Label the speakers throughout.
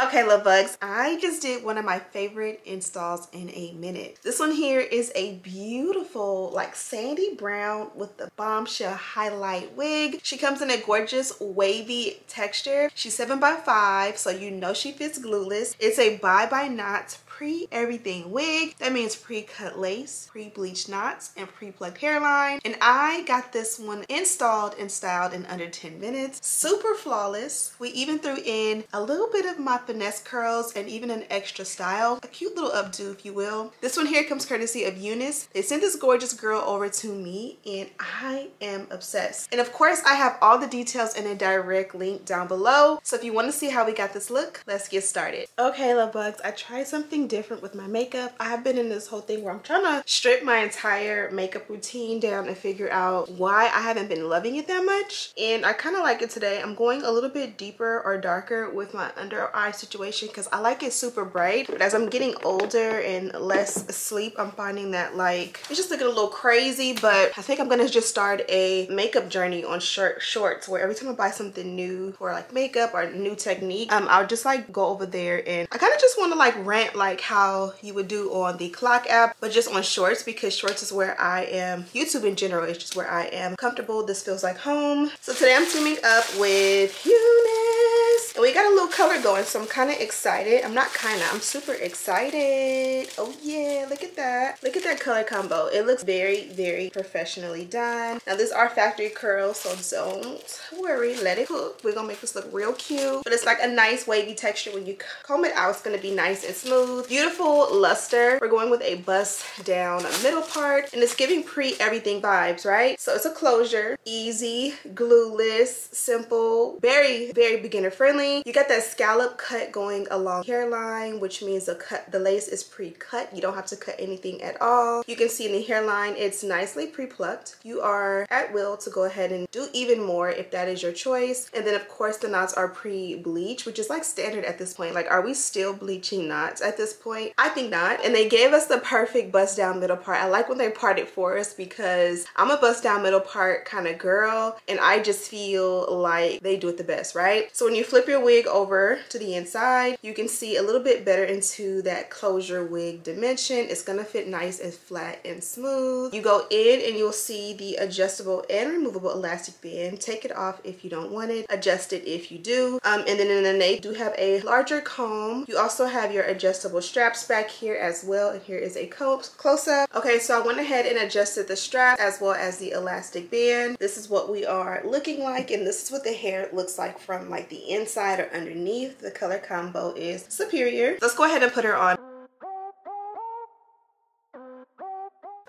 Speaker 1: Okay, love bugs, I just did one of my favorite installs in a minute. This one here is a beautiful like sandy brown with the bombshell highlight wig. She comes in a gorgeous wavy texture. She's 7x5, so you know she fits glueless. It's a bye knots pre-everything wig. That means pre-cut lace, pre-bleached knots, and pre-plucked hairline. And I got this one installed and styled in under 10 minutes. Super flawless. We even threw in a little bit of my finesse curls and even an extra style, a cute little updo if you will. This one here comes courtesy of Unice. They sent this gorgeous girl over to me and I am obsessed. And of course I have all the details in a direct link down below, so if you want to see how we got this look, let's get started. Okay, love bugs, I tried something different with my makeup. I have been in this whole thing where I'm trying to strip my entire makeup routine down and figure out why I haven't been loving it that much, and I kind of like it today. I'm going a little bit deeper or darker with my under eye situation because I like it super bright, but as I'm getting older and less asleep, I'm finding that like it's just looking a little crazy. But I think I'm gonna just start a makeup journey on shorts where every time I buy something new for like makeup or new technique, I'll just like go over there and I kind of just want to like rant like how you would do on the Clock app, but just on shorts, because shorts is where I am. YouTube in general is just where I am comfortable. This feels like home. So today I'm teaming up with Unice and we got a little color going, so I'm kind of excited. I'm super excited. Oh yeah, look at that. Look at that color combo. It looks very professionally done. Now these are factory curls, so don't worry, let it cook. We're gonna make this look real cute, but it's like a nice wavy texture. When you comb it out, it's gonna be nice and smooth. Beautiful luster. We're going with a bust down middle part, and it's giving pre-everything vibes, right? So it's a closure, easy, glueless, simple, very beginner friendly. You got that scallop cut going along hairline, which means the lace is pre-cut. You don't have to cut anything at all. You can see in the hairline it's nicely pre-plucked. You are at will to go ahead and do even more if that is your choice. And then of course the knots are pre-bleach, which is like standard at this point. Like, are we still bleaching knots at this point? I think not. And they gave us the perfect bust down middle part. I like when they part it for us because I'm a bust down middle part kind of girl, and I just feel like they do it the best, right? So when you flip your wig over to the inside, you can see a little bit better into that closure wig dimension. It's gonna fit nice and flat and smooth. You go in and you'll see the adjustable and removable elastic band. Take it off if you don't want it, adjust it if you do. And then in the nape, you do have a larger comb. You also have your adjustable straps back here as well, and here is a close-up. Okay, so I went ahead and adjusted the strap as well as the elastic band. This is what we are looking like, and this is what the hair looks like from like the inside or underneath. The color combo is superior. Let's go ahead and put her on.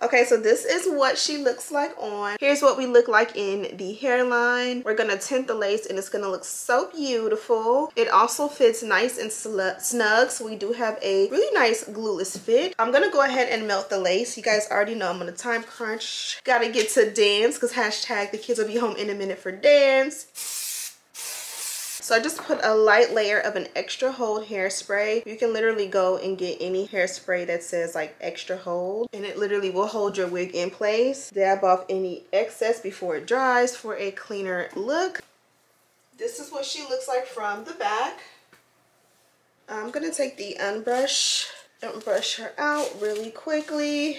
Speaker 1: Okay, so this is what she looks like on. Here's what we look like in the hairline. We're gonna tint the lace and it's gonna look so beautiful. It also fits nice and snug, so we do have a really nice glueless fit. I'm gonna go ahead and melt the lace. You guys already know I'm on a time crunch. Gotta get to dance because hashtag the kids will be home in a minute for dance. So I just put a light layer of an extra hold hairspray. You can literally go and get any hairspray that says like extra hold, and it literally will hold your wig in place. Dab off any excess before it dries for a cleaner look. This is what she looks like from the back. I'm gonna take the unbrush and brush her out really quickly.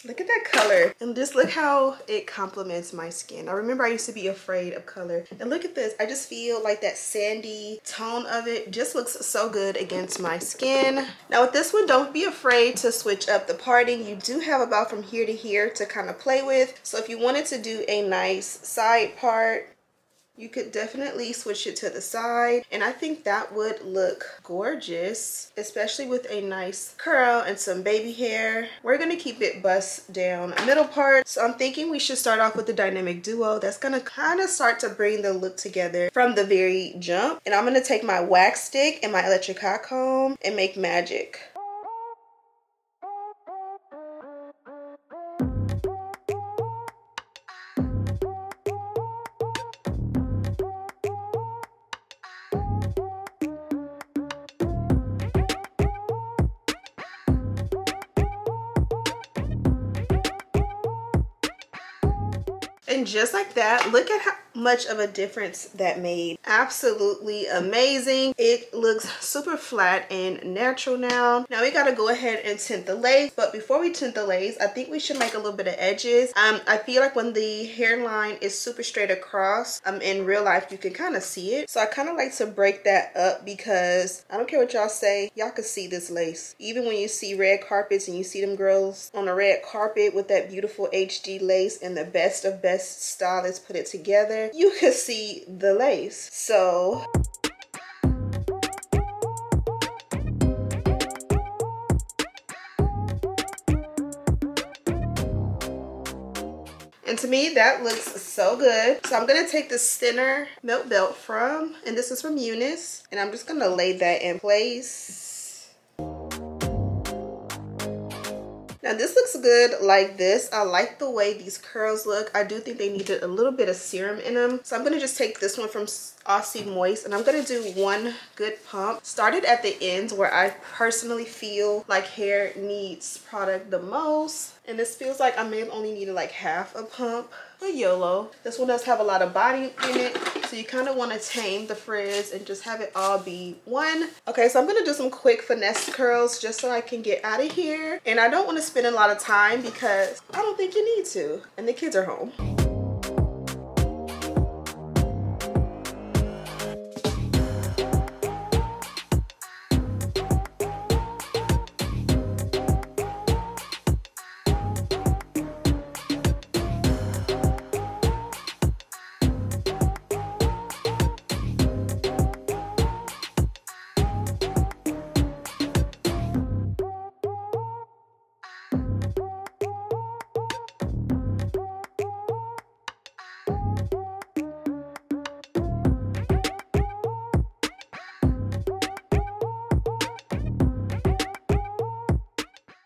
Speaker 1: Look at that color, and just look how it complements my skin. I remember I used to be afraid of color, and look at this. I just feel like that sandy tone of it just looks so good against my skin. Now with this one, don't be afraid to switch up the parting. You do have about from here to here to kind of play with. So if you wanted to do a nice side part, you could definitely switch it to the side, and I think that would look gorgeous, especially with a nice curl and some baby hair. We're gonna keep it bust down middle part, so I'm thinking we should start off with the dynamic duo. That's gonna kind of start to bring the look together from the very jump. And I'm gonna take my wax stick and my electric hot comb and make magic. And just like that, look at how much of a difference that made. Absolutely amazing. It looks super flat and natural now. Now we gotta go ahead and tint the lace, but before we tint the lace, I think we should make a little bit of edges. I feel like when the hairline is super straight across, in real life you can kind of see it. So I kind of like to break that up because I don't care what y'all say, y'all can see this lace. Even when you see red carpets and you see them girls on a red carpet with that beautiful HD lace and the best of best stylists put it together, you can see the lace. So and to me that looks so good. So I'm gonna take this thinner milk belt and this is from Unice, and I'm just gonna lay that in place. Now this looks good like this. I like the way these curls look. I do think they needed a little bit of serum in them. So I'm gonna just take this one from Aussie Moist, and I'm gonna do one good pump. Started at the ends where I personally feel like hair needs product the most. And this feels like I may have only needed like half a pump. But YOLO. This one does have a lot of body in it, so you kind of want to tame the frizz and just have it all be one. Okay, so I'm gonna do some quick finesse curls just so I can get out of here. And I don't want to spend a lot of time because I don't think you need to. And the kids are home.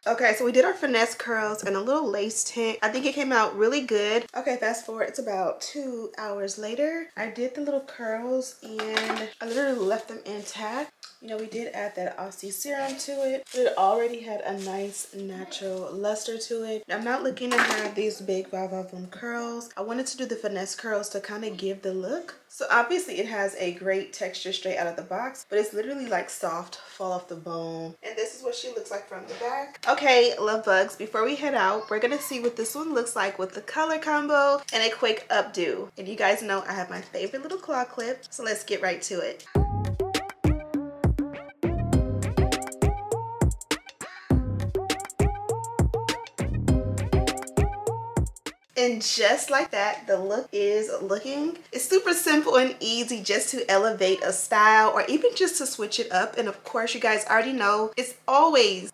Speaker 1: Okay, so we did our finesse curls and a little lace tint. I think it came out really good. Okay, fast forward, it's about 2 hours later. I did the little curls and I literally left them intact. You know, we did add that Aussie serum to it, but it already had a nice natural luster to it. I'm not looking to have these big va-va-voom curls. I wanted to do the finesse curls to kind of give the look. So obviously it has a great texture straight out of the box, but it's literally like soft, fall off the bone. And this is what she looks like from the back. Okay, love bugs, before we head out, we're gonna see what this one looks like with the color combo and a quick updo. And you guys know I have my favorite little claw clip, so let's get right to it. And just like that, the look is looking. It's super simple and easy just to elevate a style or even just to switch it up. And of course, you guys already know it's always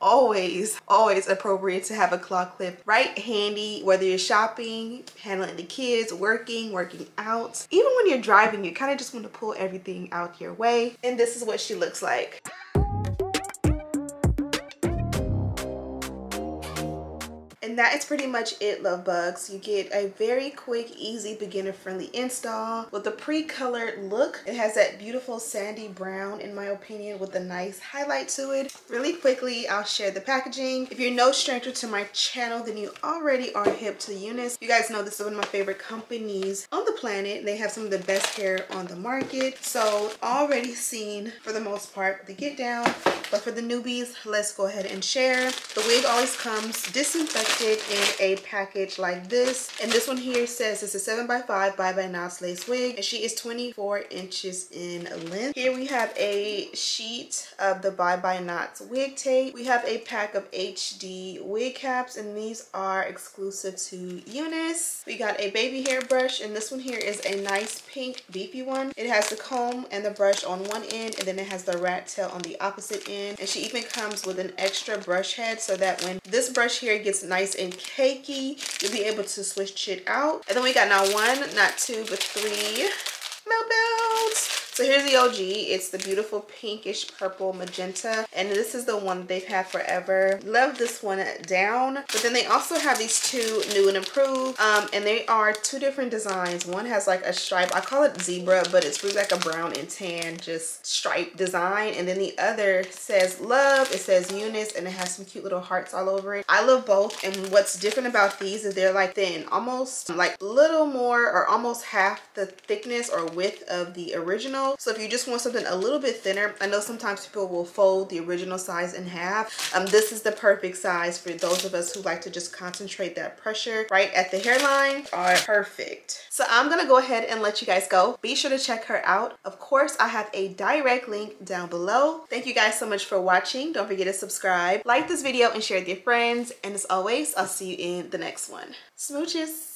Speaker 1: appropriate to have a claw clip right handy, whether you're shopping, handling the kids, working out. Even when you're driving, you kind of just want to pull everything out your way. And this is what she looks like. And that is pretty much it, love bugs. You get a very quick, easy, beginner-friendly install with a pre-colored look. It has that beautiful sandy brown, in my opinion, with a nice highlight to it. Really quickly, I'll share the packaging. If you're no stranger to my channel, then you already are hip to Unice. You guys know this is one of my favorite companies on the planet. They have some of the best hair on the market. So already seen, for the most part, the get down. But for the newbies, let's go ahead and share. The wig always comes disinfected in a package like this, and this one here says it's a 7x5 by Knots lace wig, and she is 24 inches in length. Here we have a sheet of the by Knots wig tape. We have a pack of HD wig caps, and these are exclusive to Unice. We got a baby hair brush, and this one here is a nice pink beefy one. It has the comb and the brush on one end, and then it has the rat tail on the opposite end, and she even comes with an extra brush head so that when this brush here gets nice and cakey, you'll be able to switch it out. And then we got not one, not two, but three milk belts. So here's the OG. It's the beautiful pinkish purple magenta, and this is the one they've had forever. Love this one down. But then they also have these two new and improved, and they are two different designs. One has like a stripe, I call it zebra, but it's really like a brown and tan just stripe design. And then the other says love, it says Unice, and it has some cute little hearts all over it. I love both, and what's different about these is they're like thin, almost like a little more or almost half the thickness or width of the original. So if you just want something a little bit thinner, I know sometimes people will fold the original size in half. This is the perfect size for those of us who like to just concentrate that pressure right at the hairline. Are perfect. So I'm gonna go ahead and let you guys go. Be sure to check her out. Of course, I have a direct link down below. Thank you guys so much for watching. Don't forget to subscribe, like this video, and share with your friends. And as always, I'll see you in the next one. Smooches.